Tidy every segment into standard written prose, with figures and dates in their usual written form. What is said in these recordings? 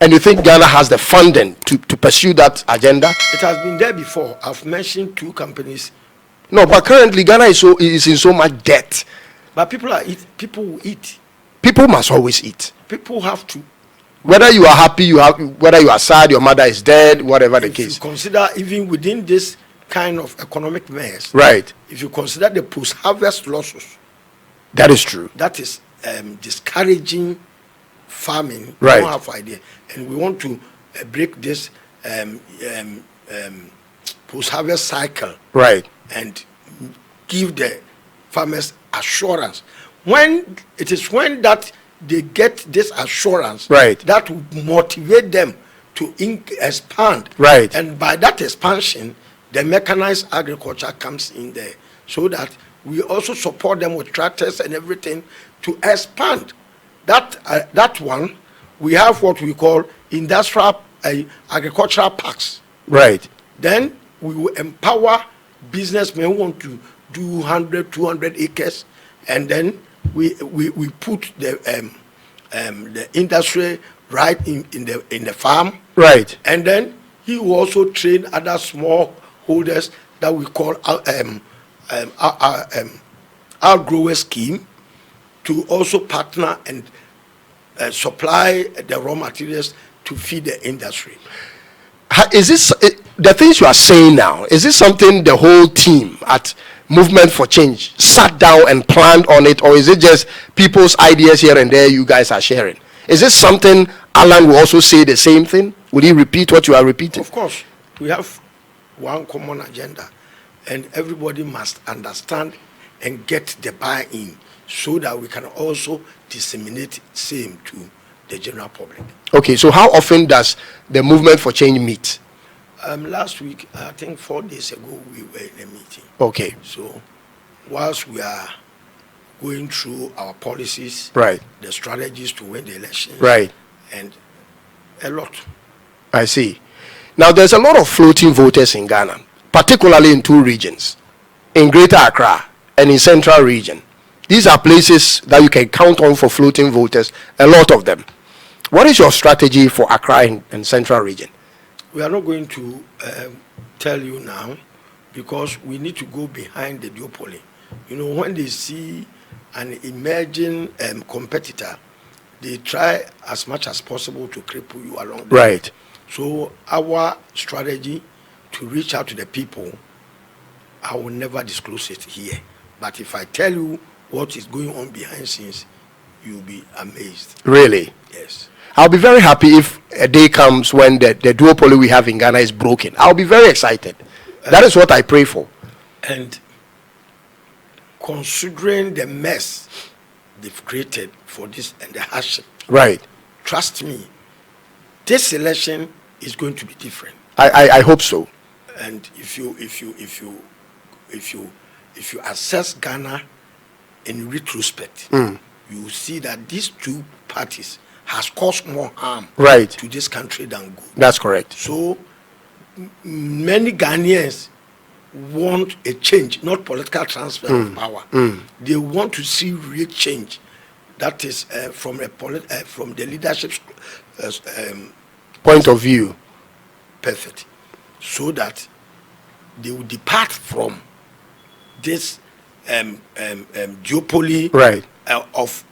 And you think Ghana has the funding to pursue that agenda? It has been there before. I've mentioned 2 companies. No, but currently Ghana is in so much debt. But people will eat. People must always eat. People have to. Whether you are happy, whether you are sad, your mother is dead, whatever the case. If you consider even within this kind of economic mess, right? If you consider the post-harvest losses, that is true. That is discouraging farming. Right. We don't have idea, and we want to break this post-harvest cycle. Right. And give the farmers assurance. When that they get this assurance, right, that will motivate them to expand. Right. And by that expansion, the mechanized agriculture comes in there, so that we also support them with tractors and everything to expand. That one, we have what we call industrial agricultural parks. Right. Then we will empower businessmen who want to do 100, 200 acres, and then we put the industry right in the farm. Right. And then he will also train other small holders that we call our grower scheme, to also partner and supply the raw materials to feed the industry. Is this the things you are saying now? Is this something the whole team at Movement for Change sat down and planned on it, or is it just people's ideas here and there you guys are sharing? Is this something Alan will also say the same thing? Will he repeat what you are repeating? Of course, we have one common agenda, and everybody must understand and get the buy-in, so that we can also disseminate same to the general public. Okay, so how often does the Movement for Change meet? Last week, I think 4 days ago, we were in a meeting. Okay. So, whilst we are going through our policies, right, the strategies to win the elections, right, and a lot. I see. Now, there's a lot of floating voters in Ghana, particularly in 2 regions, in Greater Accra and in Central Region. These are places that you can count on for floating voters, a lot of them. What is your strategy for Accra and Central Region? We are not going to tell you now, because we need to go behind the duopoly. You know, when they see an emerging competitor, they try as much as possible to cripple you along the way. Right. So our strategy to reach out to the people, I will never disclose it here. But if I tell you what is going on behind scenes, you'll be amazed. Really? Yes. I'll be very happy if a day comes when the duopoly we have in Ghana is broken. I'll be very excited. That is what I pray for. And considering the mess they've created for this and the hardship, right, trust me, this election is going to be different. I hope so. And if you assess Ghana in retrospect, you see that these 2 parties has caused more harm, right, to this country than good. That's correct. So many Ghanaians want a change, not political transfer of power. They want to see real change. That is from the leadership's point of view. Perfect. So that they will depart from this duopoly, right, of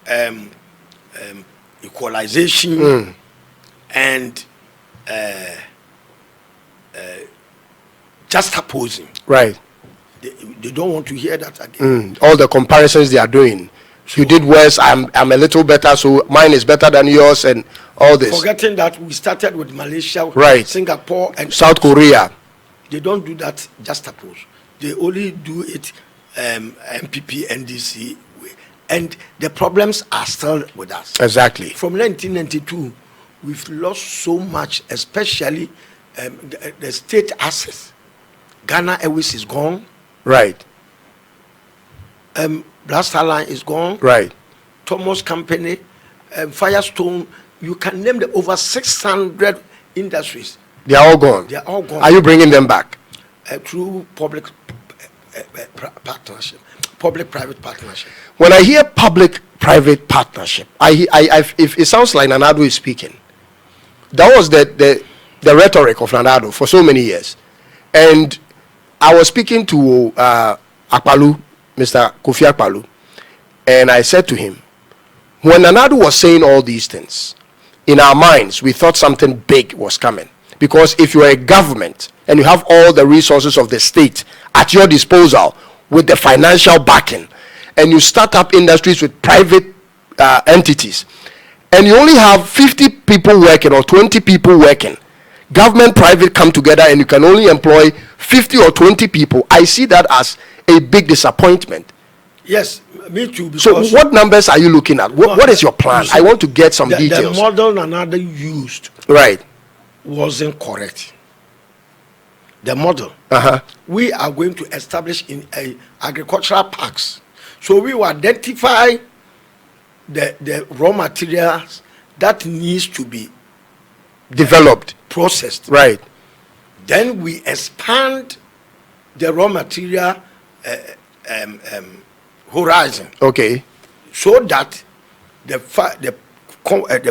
equalization and juxtaposing. Right. They don't want to hear that again. All the comparisons they are doing. So, you did worse, I'm a little better, so mine is better than yours, and all this. Forgetting that we started with Malaysia, right, Singapore, and South Korea. They don't do that juxtapose. They only do it MPP, NDC way. And the problems are still with us. Exactly. From 1992, we've lost so much, especially the state assets. Ghana Airways is gone. Right. Blaster Line is gone. Right. Thomas Company, Firestone. You can name the over 600 industries. They are all gone. They are all gone. Are you bringing them back? Through public partnership, public-private partnership. When I hear public-private partnership, if it sounds like Nanado is speaking. That was the rhetoric of Nana Addo for so many years. And I was speaking to Akpalu, Mr. Kofi Akpalu, and I said to him, when Nana Addo was saying all these things, in our minds, we thought something big was coming. Because if you are a government and you have all the resources of the state at your disposal with the financial backing, and you start up industries with private entities, and you only have 50 people working or 20 people working, government, private come together, and you can only employ 50 or 20 people, I see that as a big disappointment. Yes, me too. So what numbers are you looking at? What is your plan? I want to get some details. The model Nana Addo used wasn't correct. The model. We are going to establish in agricultural parks. So we will identify the raw materials that needs to be developed, processed. Right. Then we expand the raw material horizon. Okay. So that the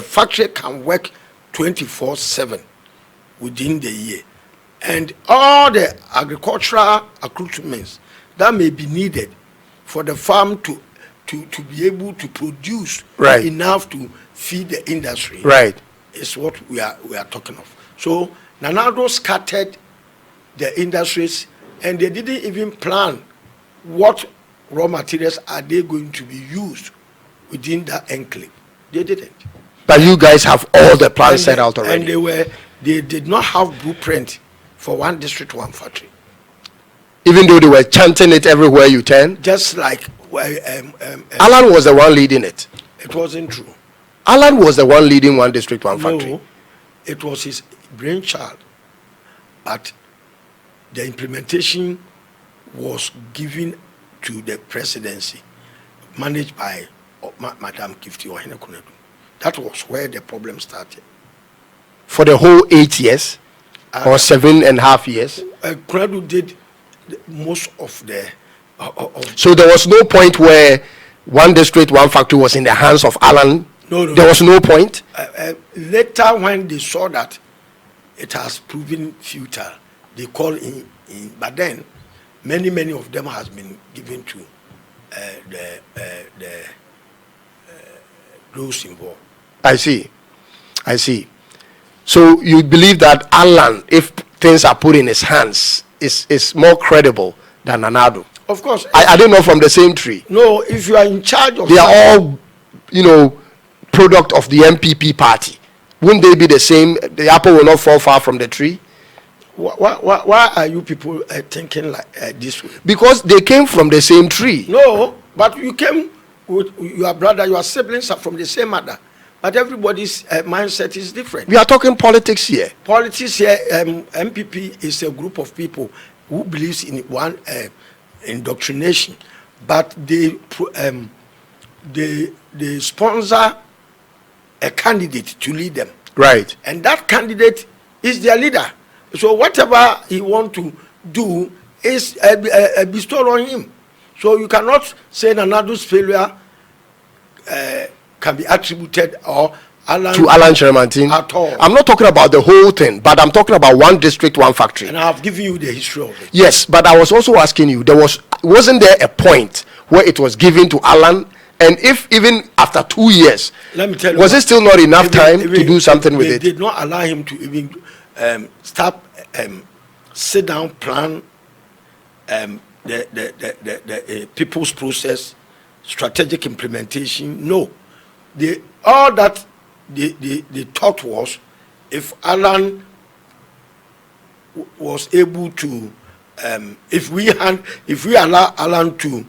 factory can work 24/7 within the year, and all the agricultural accoutrements that may be needed for the farm to be able to produce enough to feed the industry. Right. Is what we are talking of. So Nana Addo scattered the industries, and they didn't even plan what raw materials are they going to be used within that enclave. They didn't. But you guys have all the plans set out already. And they did not have blueprint for one district, one factory. Even though they were chanting it everywhere you turn? Just like Alan was the one leading it. It wasn't true. Alan was the one leading one district, one factory. No, it was his brainchild. But the implementation was given to the presidency, managed by Madam Kifty Ohene Konadu. That was where the problem started. For the whole 8 years? Or 7.5 years? Konadu did most of the... So there was no point where one district, one factory was in the hands of Alan? No. There was no point? Later, when they saw that it has proven futile, they called in. But then, many of them has been given to those involved. I see. So you believe that Alan, if things are put in his hands, is more credible than Nana Addo? Of course. I don't know from the same tree. No, if you are in charge of... They are all, product of the MPP party. Wouldn't they be the same? The apple will not fall far from the tree? Why are you people thinking like this way? Because they came from the same tree. No, but you came with your brother, your siblings are from the same mother. But everybody's mindset is different. We are talking politics here. Politics here, MPP is a group of people who believes in one indoctrination, but they sponsor a candidate to lead them. Right. And that candidate is their leader. So whatever he want to do is bestowed on him. So you cannot say Nana Addo's failure can be attributed to Alan Kyerematen at all. I'm not talking about the whole thing, but I'm talking about one district, one factory. And I have given you the history of it. Yes, but I was also asking you, wasn't there a point where it was given to Alan? And if even after 2 years, let me tell you, was it still not enough time to do something with it? They did not allow him to even sit down, plan the people's process, strategic implementation. No, all that they thought was, if Alan was able to, if we allow Alan to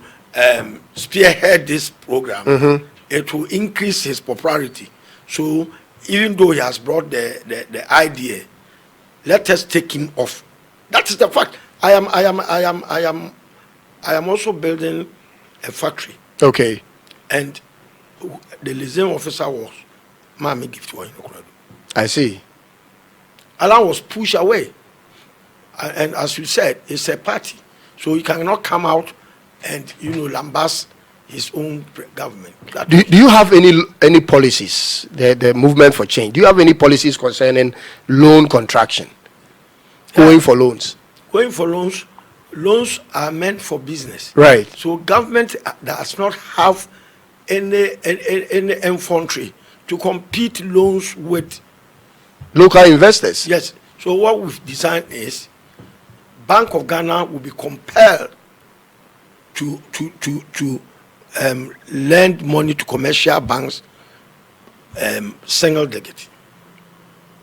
spearhead this program, it will increase his popularity. So even though he has brought the idea, let us take him off. That is the fact. I am also building a factory. Okay. And the liaison officer was Mami Gifty. I see. Alan was pushed away. And as you said, it's a party. So you cannot come out and lambast his own government. Do you have any policies, the movement for change? Do you have any policies concerning loan contraction? Going for loans? Going for loans, loans are meant for business. Right. So government does not have any infantry to compete loans with local investors. Yes. So what we've designed is Bank of Ghana will be compelled to lend money to commercial banks single digit.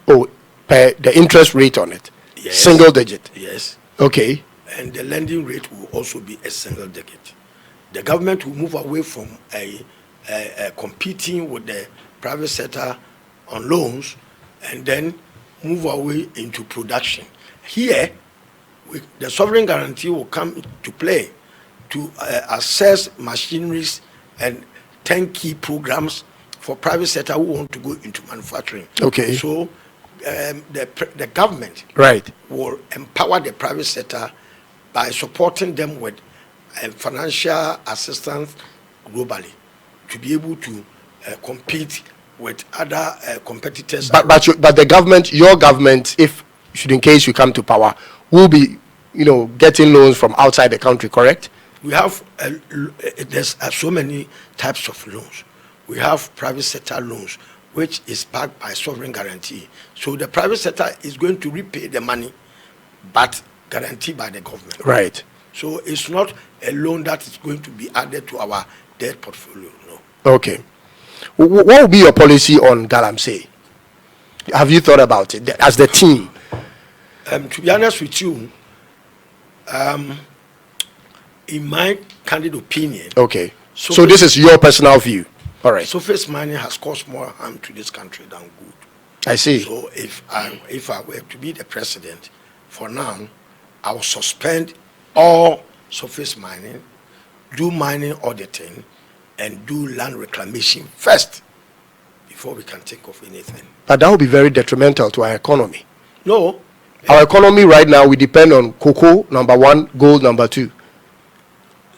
Oh, the interest rate on it? Yes. Single digit? Yes. Okay. And the lending rate will also be a single digit. The government will move away from competing with the private sector on loans and then move away into production. Here, the sovereign guarantee will come to play to assess machineries and turnkey programs for private sector who want to go into manufacturing. Okay. So the government will empower the private sector by supporting them with financial assistance globally to be able to compete with other competitors. But the government, your government, if should in case you come to power, will be getting loans from outside the country, correct? We have there's so many types of loans. We have private sector loans, which is backed by sovereign guarantee. So the private sector is going to repay the money, but guaranteed by the government. Right. So it's not a loan that is going to be added to our debt portfolio. No. Okay. What will be your policy on Galamsey? Have you thought about it as the team? To be honest with you, in my candid opinion. Okay. So this is your personal view. All right. Surface mining has caused more harm to this country than good. I see. So if I were to be the president, for now, I will suspend all surface mining, do mining auditing, and do land reclamation first before we can think of anything. But that would be very detrimental to our economy. No. Our economy right now, we depend on cocoa, number one, gold, number two.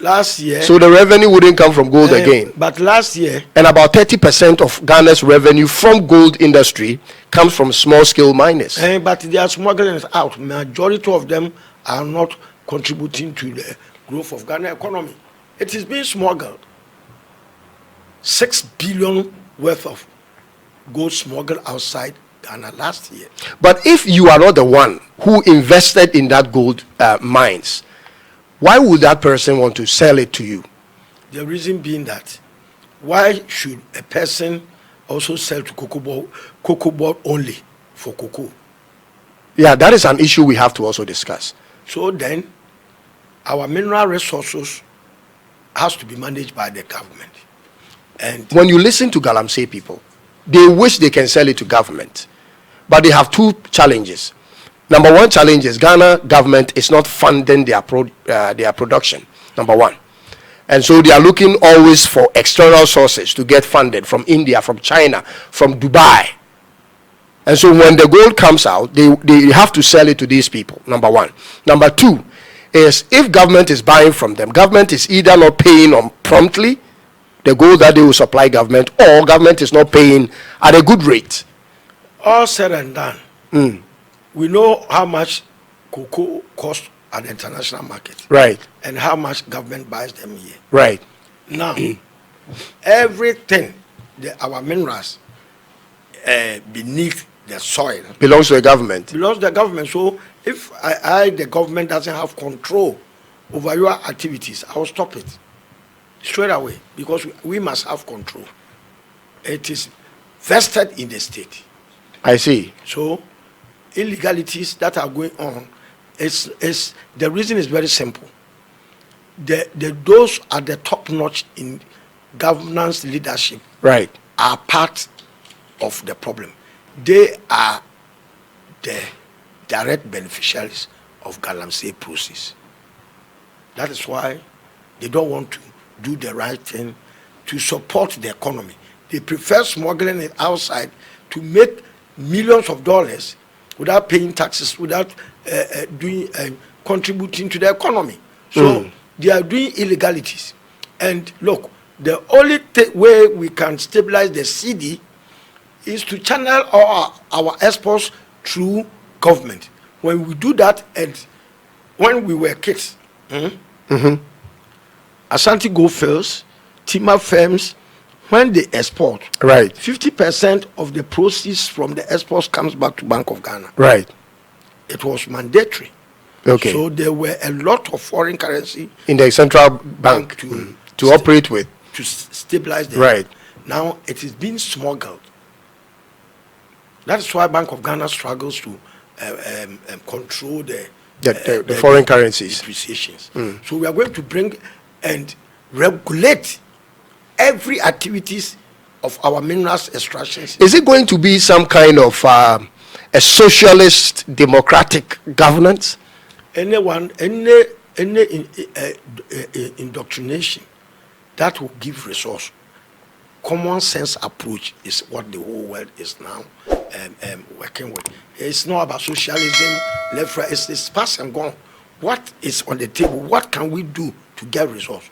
Last year. So the revenue wouldn't come from gold again. But last year. And about 30% of Ghana's revenue from gold industry comes from small-scale miners. But they are smuggling it out. Majority of them are not contributing to the growth of Ghana economy. It is being smuggled. 6 billion worth of gold smuggled outside Ghana last year. But if you are not the one who invested in that gold mines, why would that person want to sell it to you? The reason being that, why should a person also sell to cocoa board only for cocoa? Yeah, that is an issue we have to also discuss. So then, our mineral resources has to be managed by the government. And when you listen to Galamsey people, they wish they can sell it to government, but they have two challenges. Number one challenge is Ghana government is not funding their production, number one. And so they are looking always for external sources to get funded from India, from China, from Dubai. And so when the gold comes out, they have to sell it to these people, number one. Number two is if government is buying from them, government is either not paying on promptly the gold that they will supply government, or government is not paying at a good rate. All said and done, we know how much cocoa costs at the international market. Right. And how much government buys them here. Right. Now, everything, our minerals beneath the soil belongs to the government. Belongs to the government. So if the government doesn't have control over your activities, I will stop it straight away, because we must have control. It is vested in the state. I see. So illegalities that are going on, is the reason is very simple. Those at the top notch in governance leadership, right, are part of the problem. They are the direct beneficiaries of Galamsey process. That is why they don't want to do the right thing to support the economy. They prefer smuggling it outside to make millions of dollars without paying taxes, without contributing to the economy. So they are doing illegalities. And look, the only way we can stabilize the cedi is to channel our exports through government. When we do that, and when we were kids, Ashanti Gold Fields, timber firms, when they export, right, 50% of the proceeds from the exports comes back to Bank of Ghana. right. It was mandatory. Okay. So there were a lot of foreign currency in the central bank to operate with, to stabilize the right. Now it is being smuggled. That is why Bank of Ghana struggles to control the foreign currencies depreciations. So we are going to bring and regulate every activities of our minerals extractions. Is it going to be some kind of a socialist democratic governance? Any indoctrination that will give resource, common sense approach is what the whole world is now working with. It's not about socialism, left, right. It's past and gone. What is on the table? What can we do to get resource?